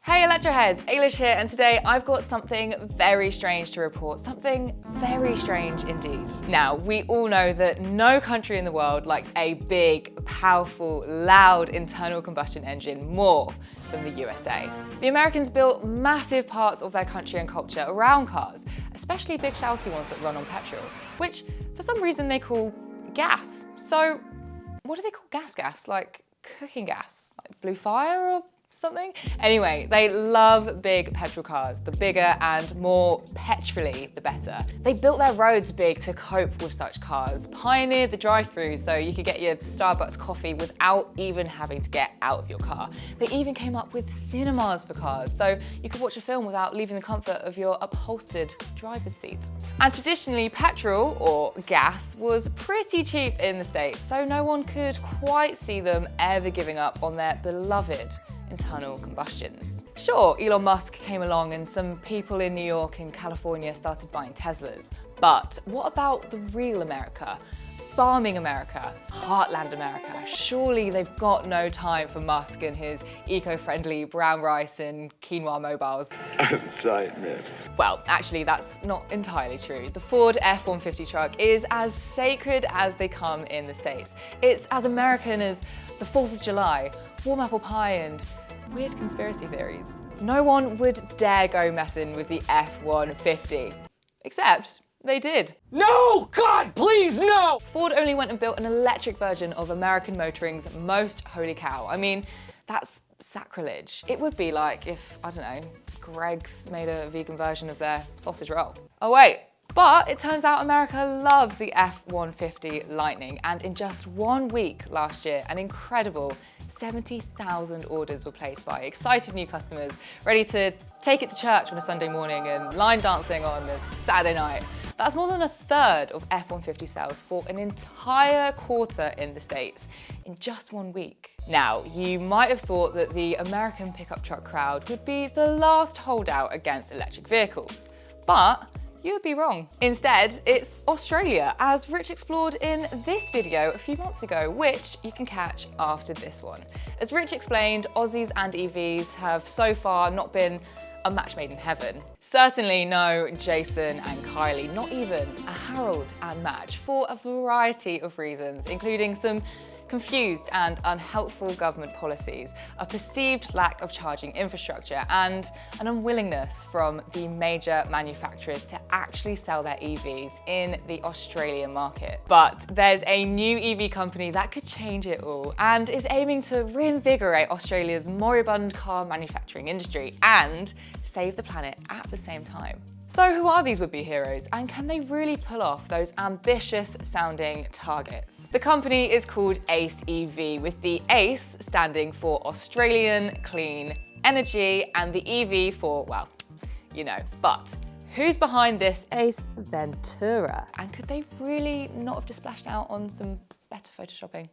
Hey Electroheads, Eilis here, and today I've got something very strange to report. Something very strange indeed. Now, we all know that no country in the world likes a big, powerful, loud internal combustion engine more than the USA. The Americans built massive parts of their country and culture around cars, especially big shouty ones that run on petrol, which for some reason they call gas. So what do they call gas? Like cooking gas? Like blue fire or something? Anyway, they love big petrol cars. The bigger and more petrol-y, the better. They built their roads big to cope with such cars, pioneered the drive-through so you could get your Starbucks coffee without even having to get out of your car. They even came up with cinemas for cars, so you could watch a film without leaving the comfort of your upholstered driver's seat. And traditionally, petrol, or gas, was pretty cheap in the States, so no one could quite see them ever giving up on their beloved internal combustions. Sure, Elon Musk came along and some people in New York and California started buying Teslas, but what about the real America? Farming America, heartland America. Surely they've got no time for Musk and his eco-friendly brown rice and quinoa mobiles. Excitement. Well, actually that's not entirely true. The Ford F-150 truck is as sacred as they come in the States. It's as American as the 4th of July, warm apple pie and weird conspiracy theories. No one would dare go messing with the F-150, except they did. No! God, please, no! Ford only went and built an electric version of American motoring's most holy cow. I mean, that's sacrilege. It would be like if, I don't know, Greggs made a vegan version of their sausage roll. Oh wait, but it turns out America loves the F-150 Lightning, and in just 1 week last year, an incredible 70,000 orders were placed by excited new customers ready to take it to church on a Sunday morning and line dancing on a Saturday night. That's more than a third of F-150 sales for an entire quarter in the States in just 1 week. Now, you might have thought that the American pickup truck crowd would be the last holdout against electric vehicles, but you would be wrong. Instead, it's Australia, as Rich explored in this video a few months ago, which you can catch after this one. As Rich explained, Aussies and EVs have so far not been a match made in heaven. Certainly no Jason and Kylie, not even a Harold and Madge, for a variety of reasons, including some confused and unhelpful government policies, a perceived lack of charging infrastructure, and an unwillingness from the major manufacturers to actually sell their EVs in the Australian market. But there's a new EV company that could change it all and is aiming to reinvigorate Australia's moribund car manufacturing industry and save the planet at the same time. So who are these would-be heroes, and can they really pull off those ambitious sounding targets? The company is called Ace EV, with the Ace standing for Australian Clean Energy and the EV for, well, you know. But who's behind this Ace Ventura? And could they really not have just splashed out on some better photoshopping?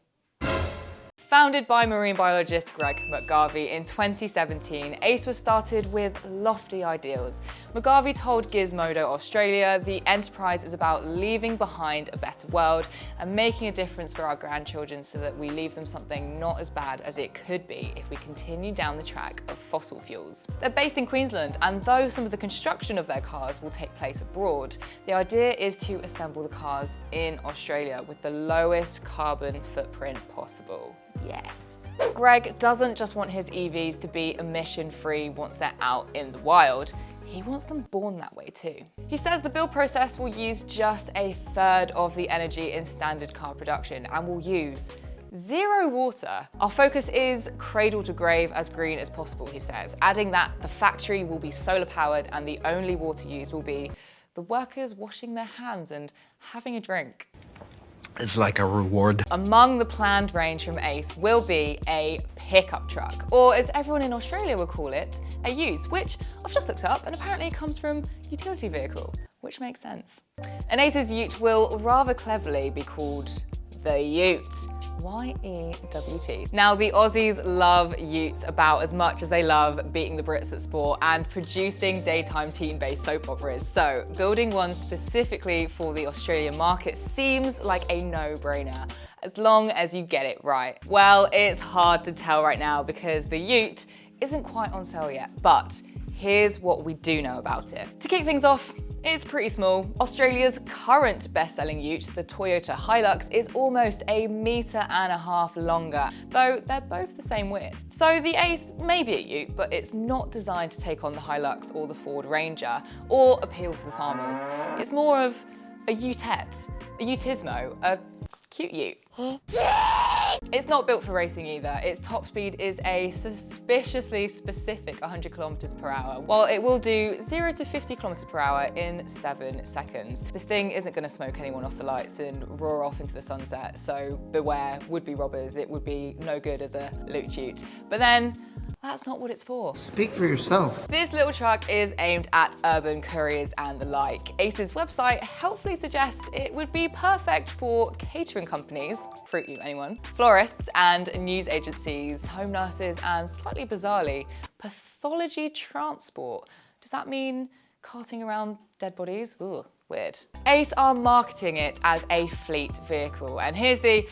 Founded by marine biologist Greg McGarvey in 2017, Ace was started with lofty ideals. McGarvey told Gizmodo Australia, "The enterprise is about leaving behind a better world and making a difference for our grandchildren so that we leave them something not as bad as it could be if we continue down the track of fossil fuels." They're based in Queensland, and though some of the construction of their cars will take place abroad, the idea is to assemble the cars in Australia with the lowest carbon footprint possible. Yes. Greg doesn't just want his EVs to be emission-free once they're out in the wild. He wants them born that way too. He says the build process will use just a third of the energy in standard car production and will use 0 water. Our focus is cradle to grave as green as possible, he says, adding that the factory will be solar powered and the only water used will be the workers washing their hands and having a drink. It's like a reward. Among the planned range from Ace will be a pickup truck, or as everyone in Australia would call it, a ute, which I've just looked up and apparently it comes from utility vehicle, which makes sense. And Ace's ute will rather cleverly be called the Yewt. Y-E-W-T. Now, the Aussies love utes about as much as they love beating the Brits at sport and producing daytime teen-based soap operas, so building one specifically for the Australian market seems like a no-brainer, as long as you get it right. Well, it's hard to tell right now because the Yewt isn't quite on sale yet, but here's what we do know about it. To kick things off, it's pretty small. Australia's current best-selling ute, the Toyota Hilux, is almost 1.5 meters longer, though they're both the same width. So the Ace may be a ute, but it's not designed to take on the Hilux or the Ford Ranger, or appeal to the farmers. It's more of a utette, a utismo, a cute ute. It's not built for racing either. Its top speed is a suspiciously specific 100 kilometers per hour, while it will do 0 to 50 kilometers per hour in 7 seconds. This thing isn't going to smoke anyone off the lights and roar off into the sunset, so beware would-be robbers. It would be no good as a loot ute. But then, that's not what it's for. Speak for yourself. This little truck is aimed at urban couriers and the like. Ace's website helpfully suggests it would be perfect for catering companies, Fruit You anyone, florists and news agencies, home nurses, and slightly bizarrely, pathology transport. Does that mean carting around dead bodies? Ooh, weird. Ace are marketing it as a fleet vehicle, and here's the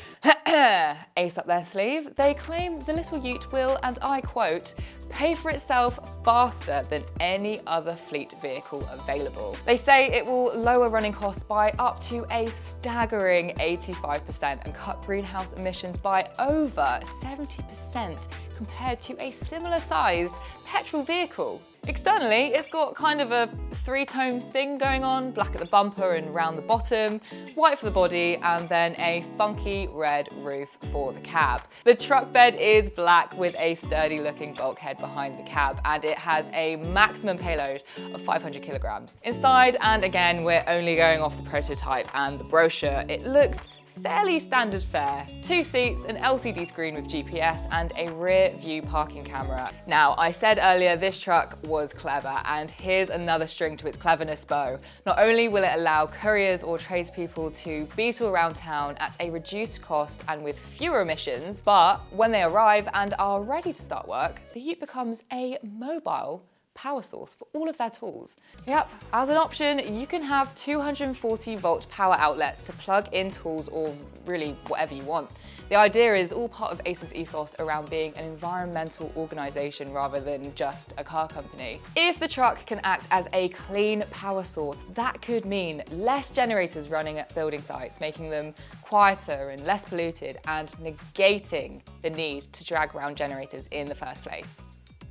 Ace up their sleeve. They claim the little ute will, and I quote, pay for itself faster than any other fleet vehicle available. They say it will lower running costs by up to a staggering 85% and cut greenhouse emissions by over 70% compared to a similar sized petrol vehicle. Externally, it's got kind of a three-tone thing going on, black at the bumper and round the bottom, white for the body, and then a funky red roof for the cab. The truck bed is black with a sturdy-looking bulkhead behind the cab, and it has a maximum payload of 500 kilograms. Inside, and again, we're only going off the prototype and the brochure, it looks fairly standard fare. 2 seats, an LCD screen with GPS, and a rear view parking camera. Now, I said earlier this truck was clever, and here's another string to its cleverness bow. Not only will it allow couriers or tradespeople to beetle around town at a reduced cost and with fewer emissions, but when they arrive and are ready to start work, the ute becomes a mobile power source for all of their tools. Yep, as an option, you can have 240 volt power outlets to plug in tools or really whatever you want. The idea is all part of Ace's ethos around being an environmental organisation rather than just a car company. If the truck can act as a clean power source, that could mean less generators running at building sites, making them quieter and less polluted, and negating the need to drag around generators in the first place.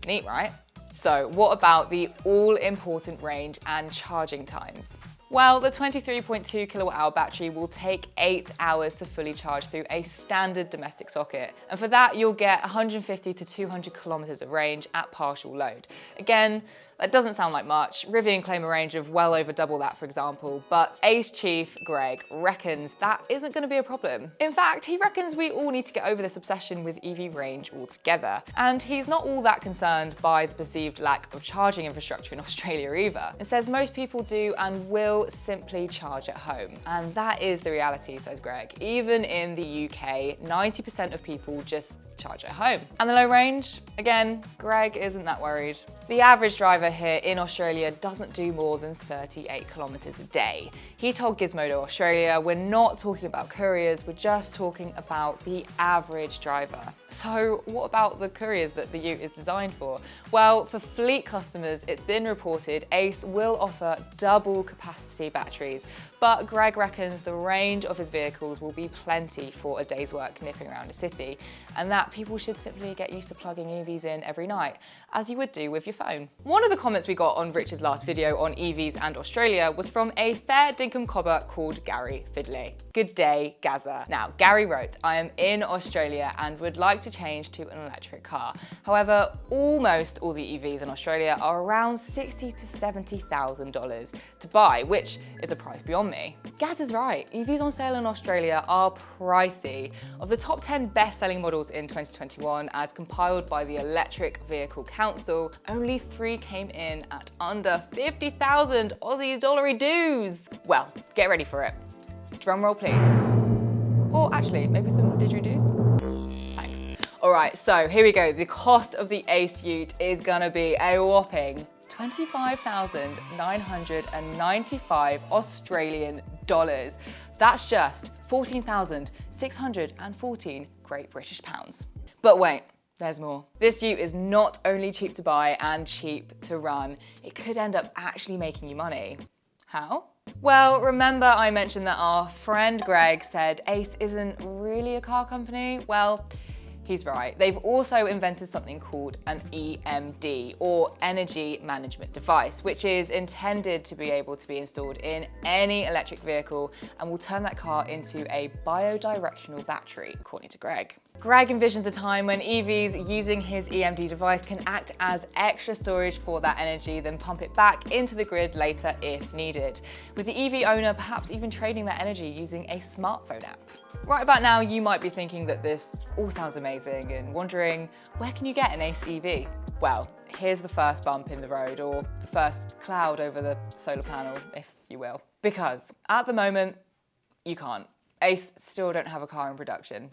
Neat, right? So what about the all-important range and charging times? Well, the 23.2 kilowatt hour battery will take 8 hours to fully charge through a standard domestic socket. And for that, you'll get 150 to 200 kilometers of range at partial load. Again, that doesn't sound like much. Rivian claim a range of well over double that, for example, but Ace Chief Greg reckons that isn't going to be a problem. In fact, he reckons we all need to get over this obsession with EV range altogether. And he's not all that concerned by the perceived lack of charging infrastructure in Australia either. It says most people do and will simply charge at home. And that is the reality, says Greg. Even in the UK, 90% of people just charge at home. And the low range? Again, Greg isn't that worried. The average driver here in Australia doesn't do more than 38 kilometers a day. He told Gizmodo Australia, we're not talking about couriers, we're just talking about the average driver. So what about the couriers that the ute is designed for? Well, for fleet customers, it's been reported Ace will offer double capacity batteries, but Greg reckons the range of his vehicles will be plenty for a day's work nipping around a city, and that people should simply get used to plugging EVs in every night, as you would do with your phone. One of the comments we got on Rich's last video on EVs and Australia was from a fair dinkum cobber called Gary Fidley. Good day, Gaza. Now, Gary wrote, I am in Australia and would like to change to an electric car. However, almost all the EVs in Australia are around $60,000 to $70,000 to buy, which is a price beyond me. Gaz is right, EVs on sale in Australia are pricey. Of the top 10 best-selling models in 2021, as compiled by the Electric Vehicle Council, only 3 came in at under 50,000 Aussie dollary dues. Well, get ready for it. Drum roll, please. Or actually, maybe some didgeridoos? Thanks. All right, so here we go. The cost of the Ace Yewt is gonna be a whopping 25,995 Australian dollars. That's just 14,614 Great British pounds. But wait, There's more. This ute is not only cheap to buy and cheap to run, it could end up actually making you money. How? Well, remember I mentioned that our friend Greg said Ace isn't really a car company? Well, he's right. They've also invented something called an EMD, or energy management device, which is intended to be able to be installed in any electric vehicle and will turn that car into a biodirectional battery, according to Greg. Greg envisions a time when EVs using his EMD device can act as extra storage for that energy, then pump it back into the grid later if needed, with the EV owner perhaps even trading that energy using a smartphone app. Right about now, you might be thinking that this all sounds amazing and wondering, where can you get an Ace EV? Well, here's the first bump in the road, or the first cloud over the solar panel, if you will. Because at the moment, you can't. Ace still don't have a car in production.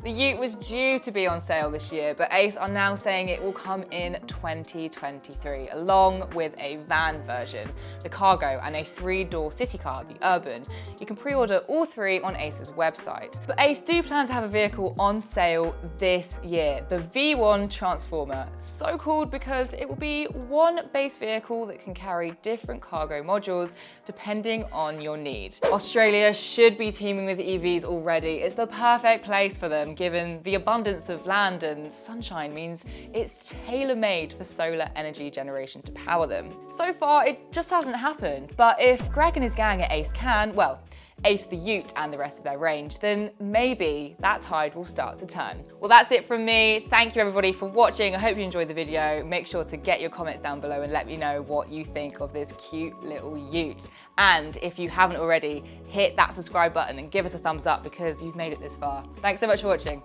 The Ute was due to be on sale this year, but Ace are now saying it will come in 2023, along with a van version, the Cargo, and a 3-door city car, the Urban. You can pre-order all three on Ace's website. But Ace do plan to have a vehicle on sale this year, the V1 Transformer, so called because it will be one base vehicle that can carry different cargo modules depending on your need. Australia should be teeming with EVs already. It's the perfect place for them, given the abundance of land and sunshine means it's tailor-made for solar energy generation to power them. So far, it just hasn't happened. But if Greg and his gang at Ace can, well, Ace the Ute and the rest of their range, then maybe that tide will start to turn. Well, that's it from me. Thank you everybody for watching. I hope you enjoyed the video. Make sure to get your comments down below and let me know what you think of this cute little Ute. And if you haven't already, hit that subscribe button and give us a thumbs up because you've made it this far. Thanks so much for watching.